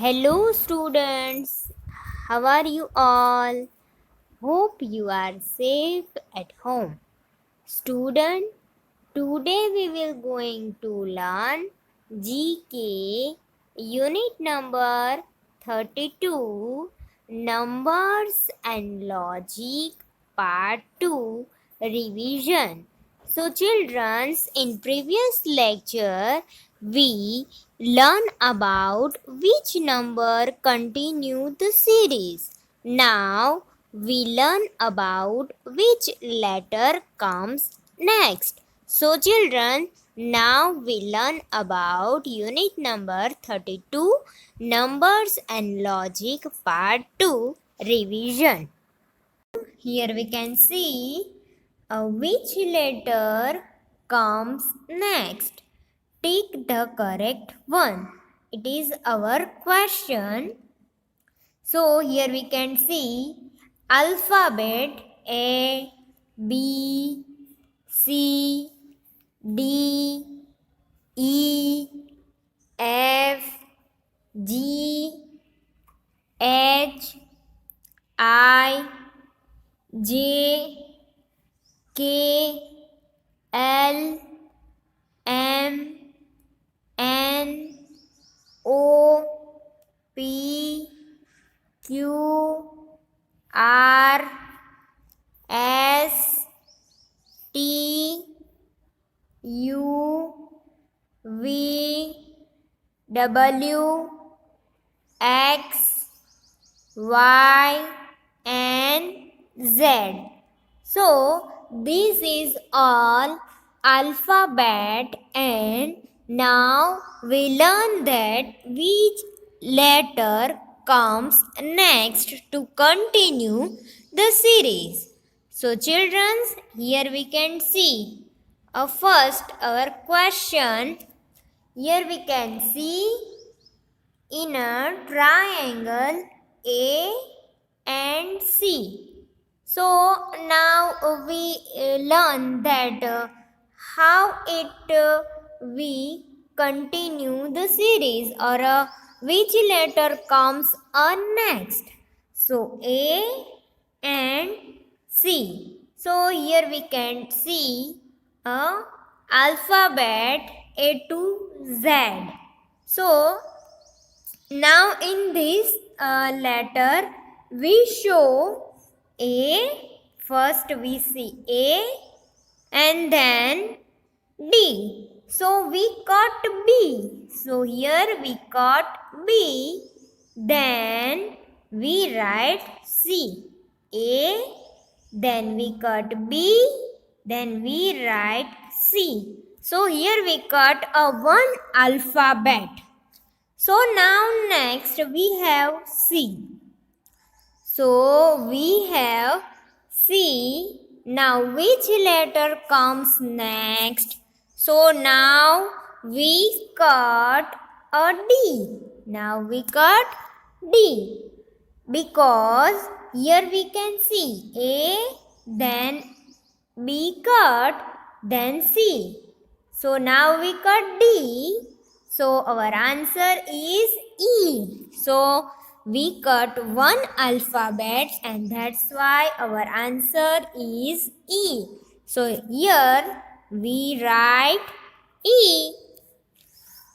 Hello, students. How are you all? Hope you are safe at home. Student, today we will going to learn GK unit number 32 Numbers and Logic part 2 revision. So childrens, in previous lecture we learn about which number continue the series. Now we learn about which letter comes next. So children, now we learn about unit number 32 Numbers and Logic part 2 revision. Here we can see which letter comes next. Take the correct one. It is our question. So here we can see alphabet A, B, C, D, E, F, G, H, I, J, K, L, M, N, O, P, Q, R, S, T, U, V, W, X, Y, and Z. So, this is all alphabet, and now we learn that which letter comes next to continue the series. So, children, here we can see first our question. Here we can see in a triangle A and C. So now we learn that how we continue the series, or which letter comes next. So A and C. So here we can see alphabet A to Z. So now in this letter we show A. First we see A and then D. So we cut B. So here we cut B. Then we write C. A. Then we cut B. Then we write C. So here we cut a one alphabet. So now next we have C. So we have C. Now which letter comes next? So now we cut a D. Now we cut D. Because here we can see A, then B cut, then C. So now we cut D. So our answer is E. So we cut one alphabet, and that's why our answer is E. So here we write E.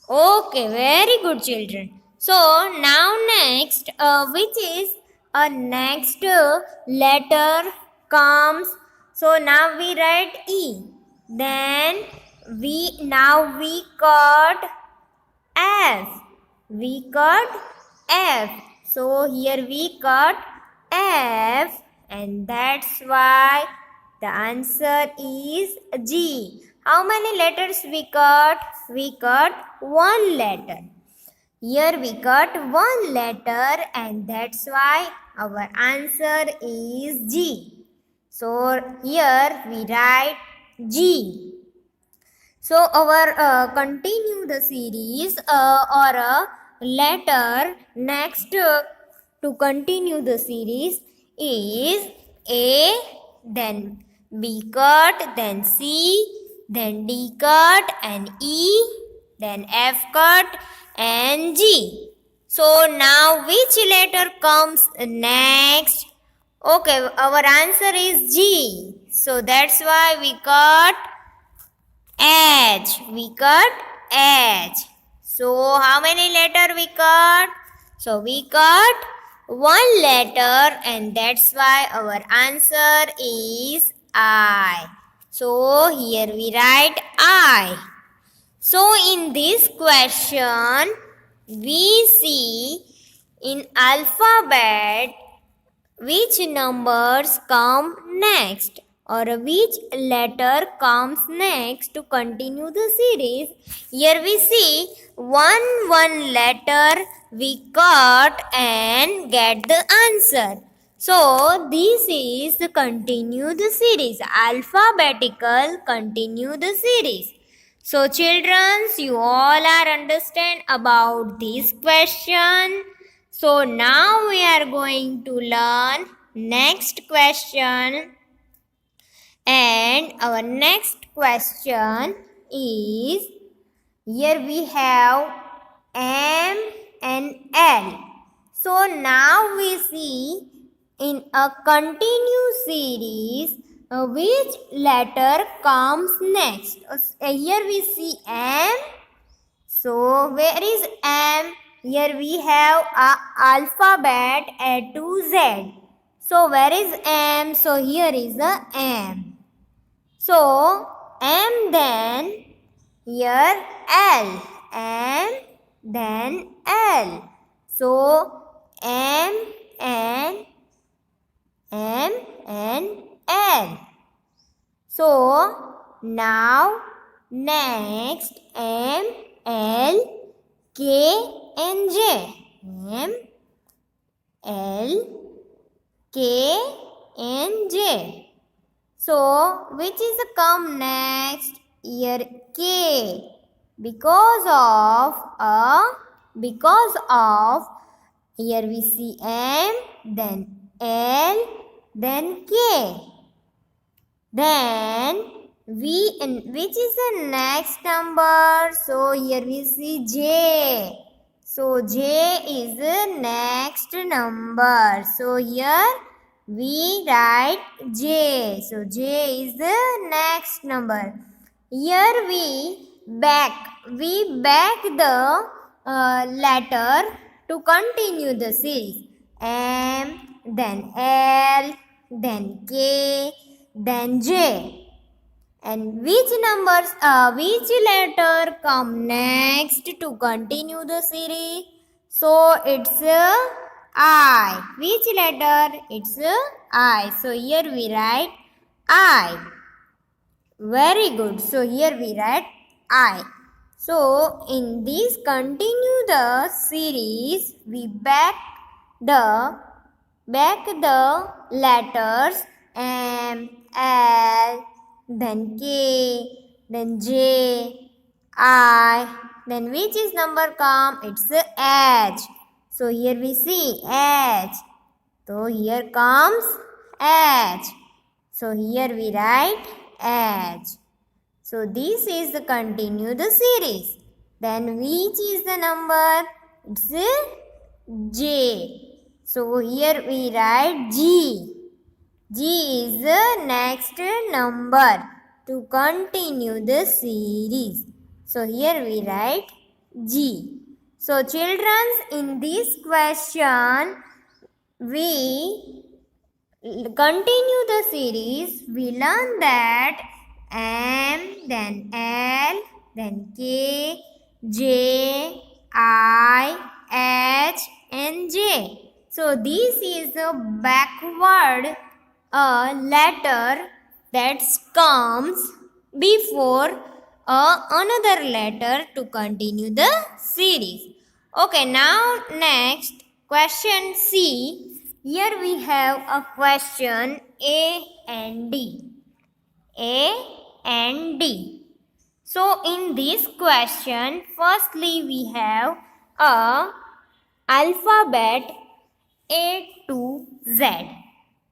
Okay, very good children. So now next, which is a next letter comes. So now we write E. Then we cut F. We cut F. So here we cut F, and that's why the answer is G. How many letters we cut? We cut one letter. Here we cut one letter, and that's why our answer is G. So here we write G. So our continue the series or a letter next to continue the series is A, then B cut, then C, then D cut and E, then F cut and G. So now which letter comes next? Okay, our answer is G. So that's why we got H. We cut H. So how many letter we cut? So we cut one letter and that's why our answer is I. So here we write I. So in this question we see in alphabet which numbers come next or which letter comes next to continue the series. Here we see one letter we cut and get the answer. So this is the continue the series, alphabetical continue the series. So children, you all are understand about this question. So now we are going to learn next question, and our next question is, here we have M and L. So now we see in a continuous series which letter comes next. Here we see M. So where is M? Here we have a alphabet A to Z. So where is M? So here is a M. So M, then here L. M, then L. So M and L. So now next M, L, K and J. M, L, K and J. So which is the come next? Here K. Because of here we see M, then L, then K. Then which is the next number? So here we see J. So J is the next number. So here we write J. So J is the next number. Here we back the letter to continue the series. M, then L, then K, then J. And which letter come next to continue the series? So it's I. Which letter? It's I. So here we write I. Very good. So here we write I. So in this continue the series, we back the letters M, L, then K, then J, I, then which is number come? It's H. So here we see H. So here comes H. So here we write H. So this is the continue the series. Then which is the number? It's J. So here we write G. G is the next number to continue the series. So here we write G. So children, in this question we continue the series. We learn that M, then L, then K, J, I, H and J. So this is the backward letter that comes before another letter to continue the series. Okay, now next question C. Here we have a question A and D. A and D. So in this question, firstly we have a alphabet A to Z.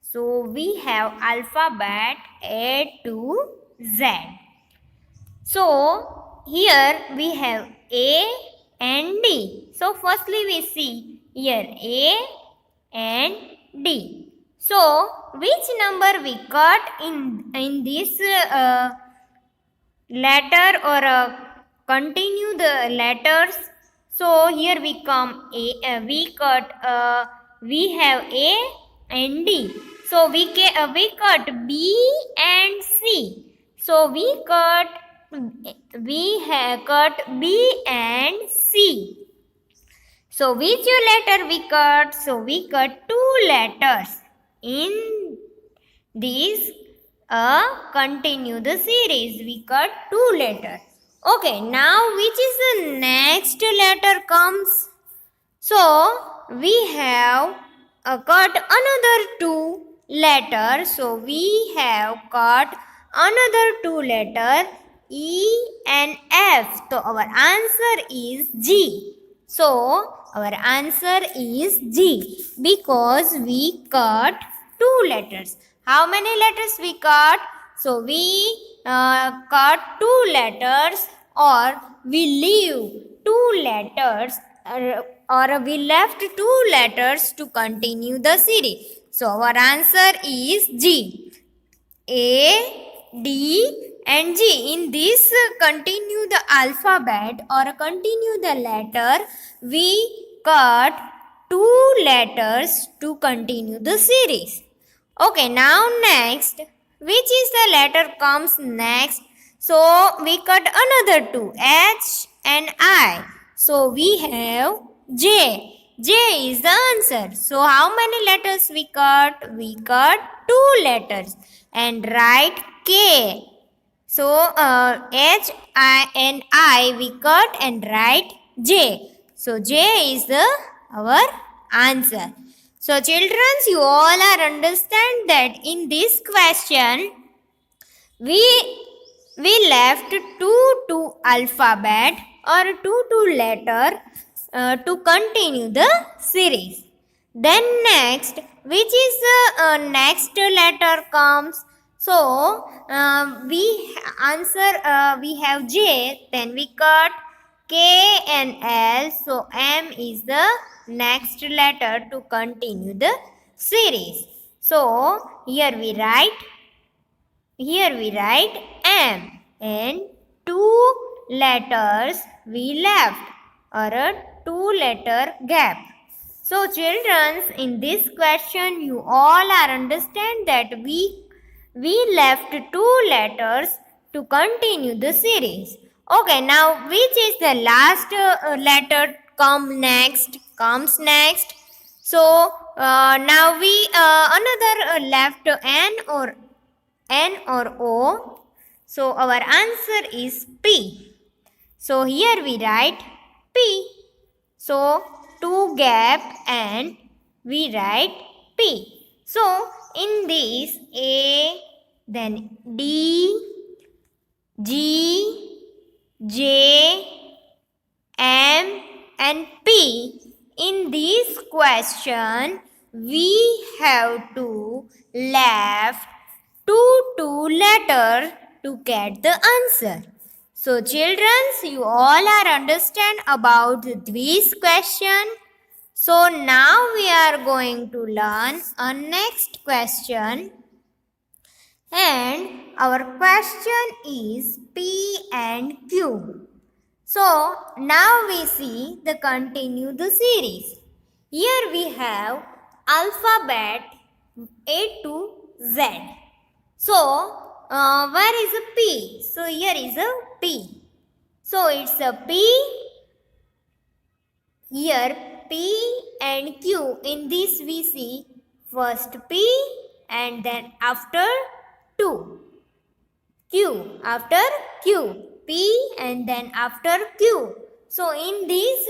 So we have alphabet A to Z. So here we have A, and D. So firstly we see here A and D. So which number we cut in this letter or continue the letters? So here we come we cut we have A and D. So we cut B and C. So we have cut B and C. So which letter we cut? So we cut two letters in this continue the series. We cut two letters. Okay, now which is the next letter comes? So we have cut another two letters. So we have cut another two letters E and F. So our answer is G. So our answer is G because we cut two letters. How many letters we cut? So we cut two letters or we leave two letters or we left two letters to continue the series. So our answer is G. A, D and G. In this continue the alphabet or continue the letter, we cut two letters to continue the series. Okay, now next, which is the letter comes next? So we cut another two, H and I. So we have J. J is the answer. So how many letters we cut? We cut two letters and write K. So H, I and I we cut and write J. So J is our answer. So children, you all are understand that in this question we left two alphabet or two letter to continue the series. Then next, which is the next letter comes? So we answer we have J, then we cut K and L. So M is the next letter to continue the series. So here we write M and two letters we left or a two letter gap. So children, in this question you all are understand that we left two letters to continue the series. Okay, now which is the last letter comes next? So now we another left N or O. So our answer is P. So here we write P. So two gap and we write P. So in this A, then D, G, J, M and P. In this question we have to left two letters to get the answer. So children, you all are understand about this question. So now we are going to learn a next question. And our question is P and Q. So now we see the continue the series. Here we have alphabet A to Z. So where is a P? So here is a P. So it's a P. Here P and Q. In this we see first P and then after 2. Q after Q. P and then after Q. So in this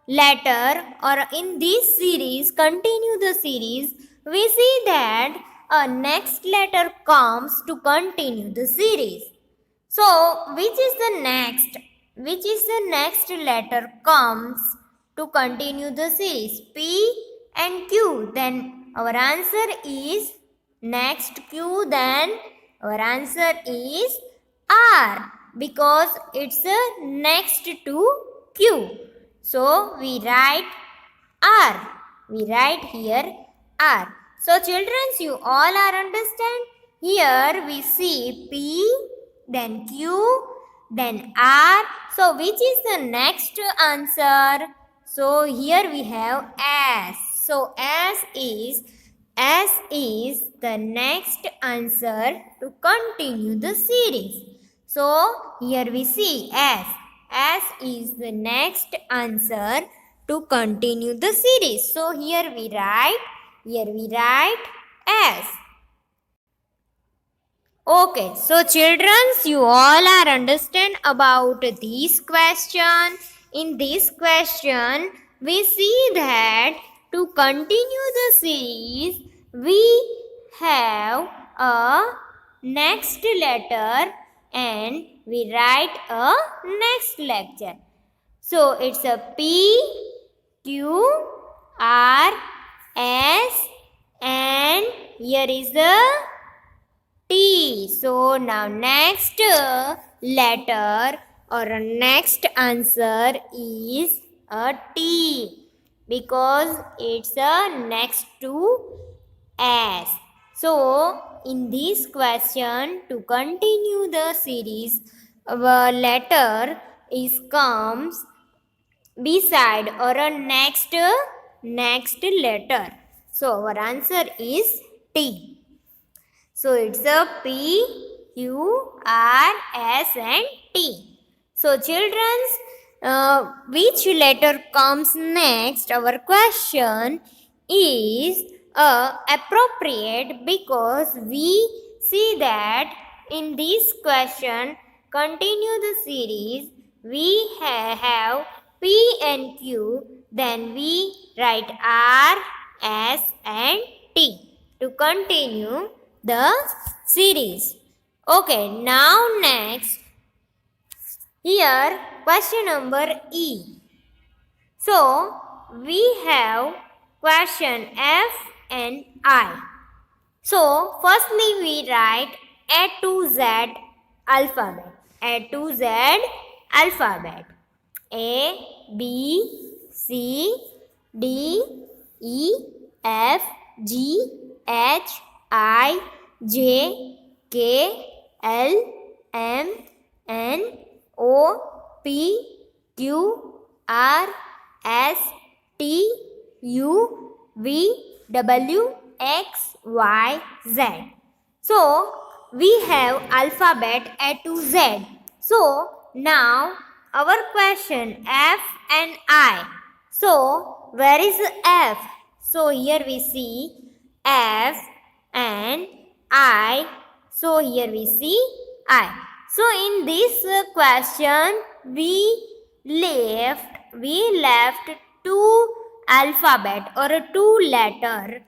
letter or in this series, continue the series, we see that a next letter comes to continue the series. So which is the next letter comes to continue the series? P and Q. Then our answer is next Q. Then our answer is R because it's next to Q. So we write R. We write here R. So children, you all are understand? Here we see P, then Q, then R. So which is the next answer? So here we have S. So S is the next answer to continue the series. So here we see S. S is the next answer to continue the series. So here we write S. Okay, so children, you all are understand about this question. In this question, we see that to continue the series, we have a next letter and we write a next lecture. So it's a P, Q, R, S, and here is the T. So now next letter or next answer is a T because it's next to S. So in this question, to continue the series, our letter is comes beside or a next letter. So our answer is T. So it's a P, Q, R, S and T. So children's, which letter comes next? Our question is appropriate because we see that in this question, continue the series, we have P and Q, then we write R, S and T to continue the series. Okay, now next, here question number E. So we have question F and I. So firstly we write A to Z alphabet. A to Z alphabet. A, B, C, D, E, F, G, H, I, J, K, L, M, N, O, P, Q, R, S, T, U, V, W, X, Y, Z. So, we have alphabet A to Z. So, now our question F and I. So, where is F? So, here we see F and I. So here we see I. So in this question we left two alphabet or a two letter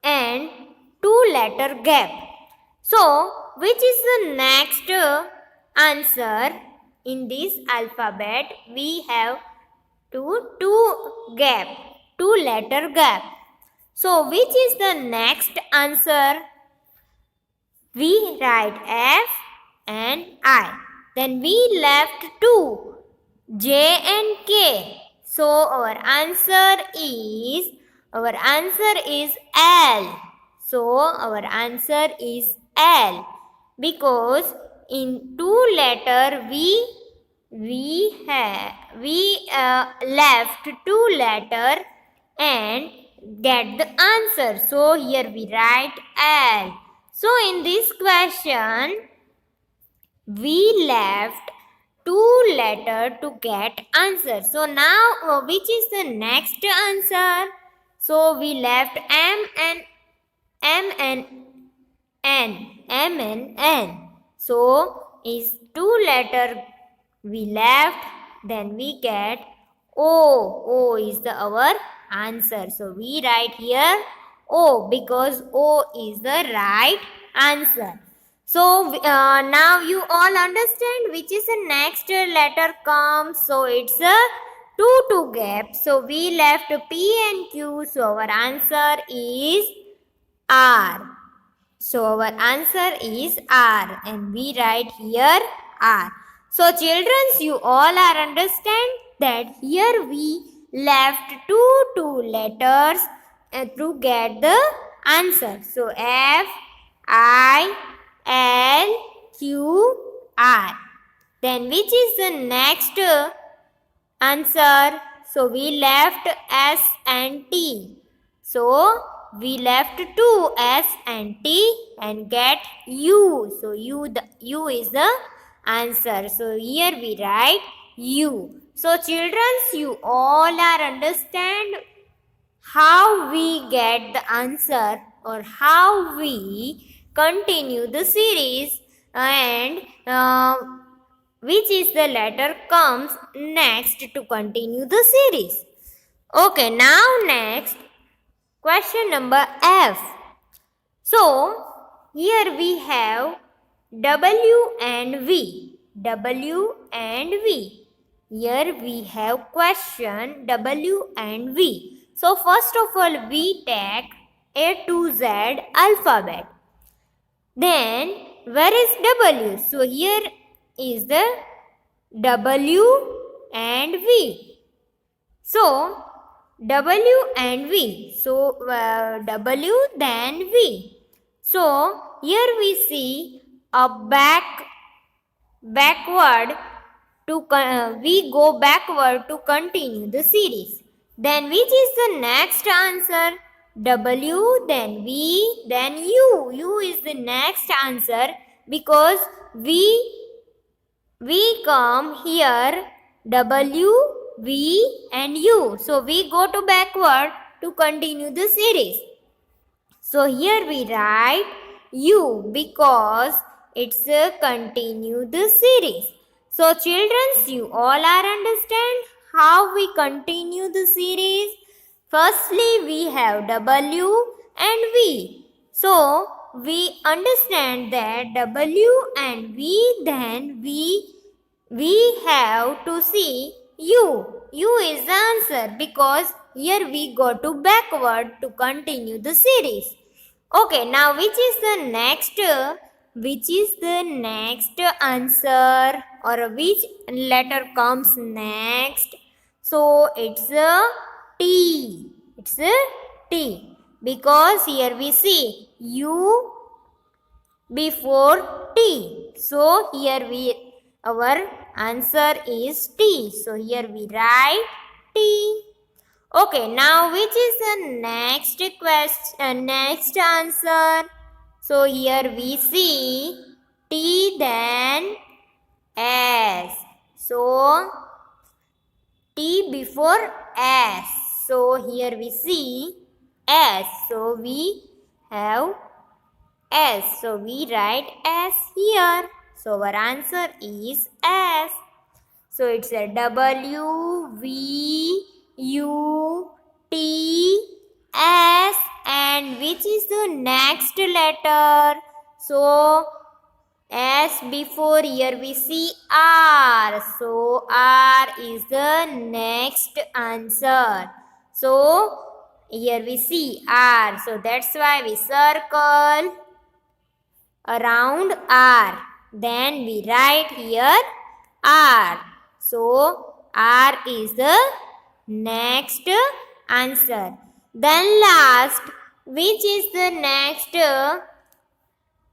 and two letter gap. So which is the next answer? In this alphabet we have two letter gap. So which is the next answer? We write F and I. Then we left two, J and K. So our answer is L. So our answer is L because in two letter we left two letter and get the answer. So here we write L. So in this question we left two letter to get answer. So now which is the next answer? So we left M and N. So is two letter we left, then we get O. O is our answer. So we write here O because O is the right answer. So now you all understand which is the next letter comes. So it's a 2 gap. So we left P and Q. So our answer is R. So our answer is R and we write here R. So children, you all are understand that here we left two letters to get the answer. So F, I, L, Q, R. Then which is the next answer? So we left S and T. So we left two S and T and get U. So U is the answer. So here we write U. So children, you all are understand how we get the answer or how we continue the series and which is the letter comes next to continue the series. Okay, now next question number F. So here we have W and V. W and V. Here we have question W and V. So first of all we take A to Z alphabet. Then where is W? So here is the W and V. So W and V. So W then V. So here we see a backward to we go backward to continue the series. Then which is the next answer? W, then V, then U. U is the next answer because we come here W, V and U. So we go to backward to continue the series. So here we write U because it's a continue the series. So children, you all are understand how we continue the series. Firstly, we have W and V. So we understand that W and V, then we have to see U. U is the answer because here we go to backward to continue the series. Okay, now which is the next answer or which letter comes next? So it's a T. It's a T because here we see U before T. So here our answer is T. So here we write T. Okay, now which is the next question, next answer? So here we see T then S. So T before S. So here we see S. So we have S. So we write S here. So our answer is S. So it's a W, V, U, T, S, and which is the next letter? So S before here we see R. So R is the next answer. So here we see R. So that's why we circle around R. Then we write here R. So R is the next answer. Then last, which is the next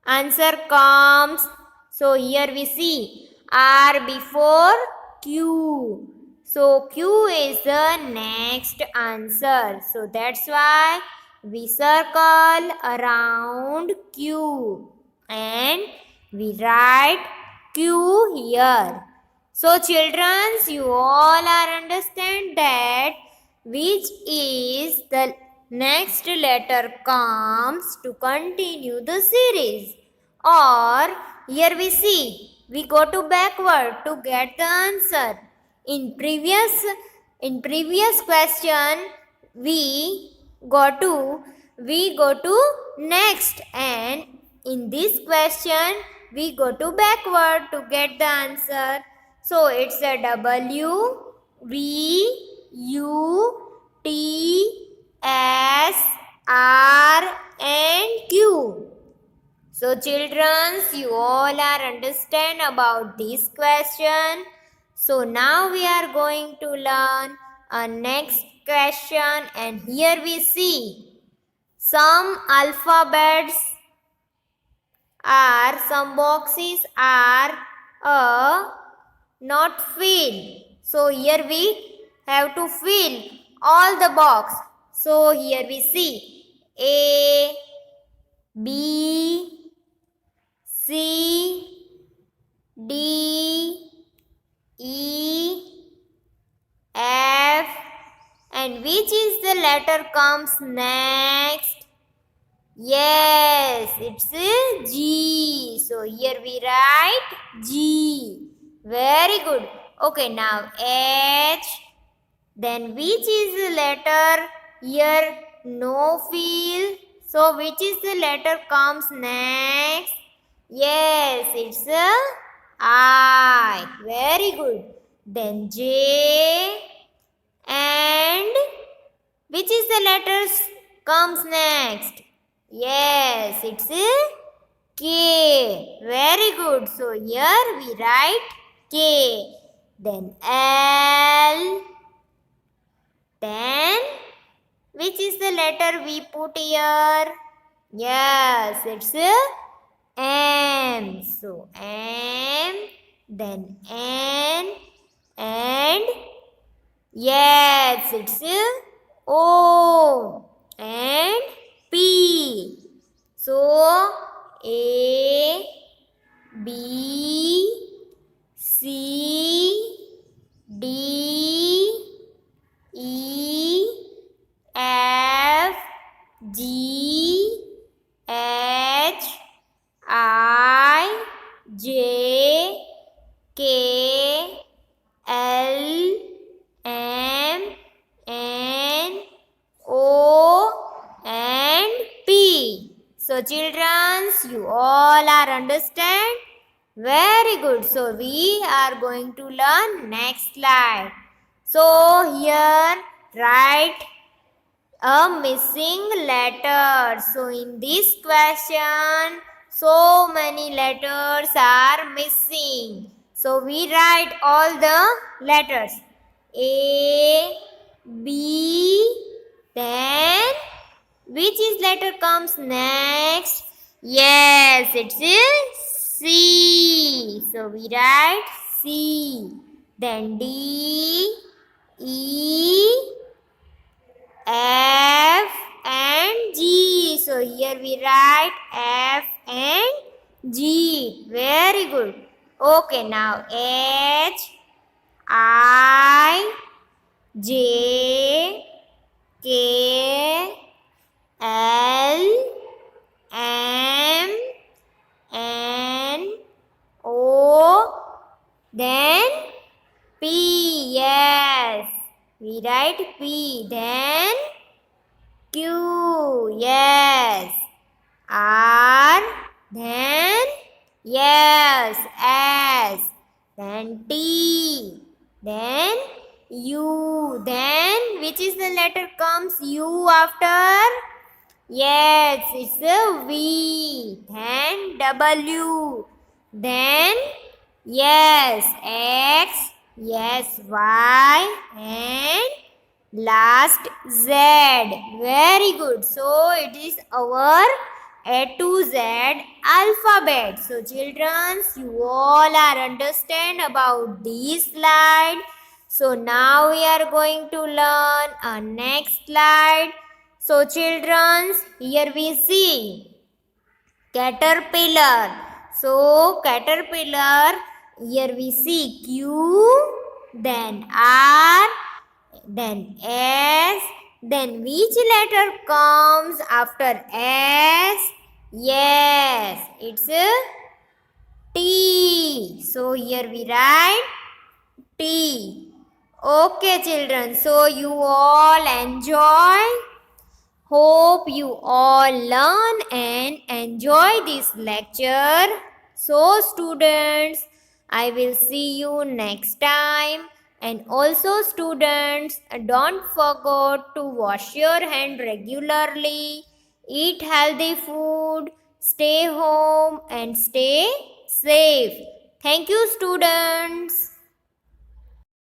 answer comes? So here we see R before Q. So Q is the next answer. So that's why we circle around Q and we write Q here. So children, you all are understand that which is the next letter comes to continue the series. Or here we see, we go to backward to get the answer. In previous question, we go to next, and in this question, we go to backward to get the answer. So it's a W, V, U, T, S, R and Q. So children, you all are understanding understand about this question. So now we are going to learn a next question, and here we see some alphabets are, some boxes are not filled. So here we have to fill all the box. So here we see A, B, C, D, E, F, and which is the letter comes next? Yes, it's G. So here we write G. Very good. Okay, now H. Then which is the letter here? No fill. So which is the letter comes next? Yes, it's I. Very good. Then J. And which is the letters comes next? Yes, it's K. Very good. So here we write K. Then L. Then which is the letter we put here? Yes, it's M. So M. Then N. And yes, it's O. And P. So A, B, C, D, E, F, G, H, I, J, K, L, M, N, O, and P. So children, you all are understand? Very good. So we are going to learn next slide. So here write a missing letter. So in this question, so many letters are missing. So we write all the letters. A, B, then which is letter comes next? Yes, it's C. So we write C. Then D, E, F, and G. So here we write F and G. Very good. Okay, now H, I, J, K, L, M, N, O, then P. Yes, we write P. Then Q. Yes, R. Then yes, S. Then T. Then U. Then which is the letter comes U after? Yes, it's a V. Then W. Then yes, X. Yes, Y. And last Z. Very good. So it is our A to Z alphabet. So children, you all are understand about this slide. So now we are going to learn a next slide. So children, here we see caterpillar. So caterpillar, here we see Q, then R, then S, then which letter comes after S? Yes, it's T. So here we write T. Okay children, so you all enjoy. Hope you all learn and enjoy this lecture. So students, I will see you next time. And also students, don't forget to wash your hand regularly, eat healthy food, stay home and stay safe. Thank you, students.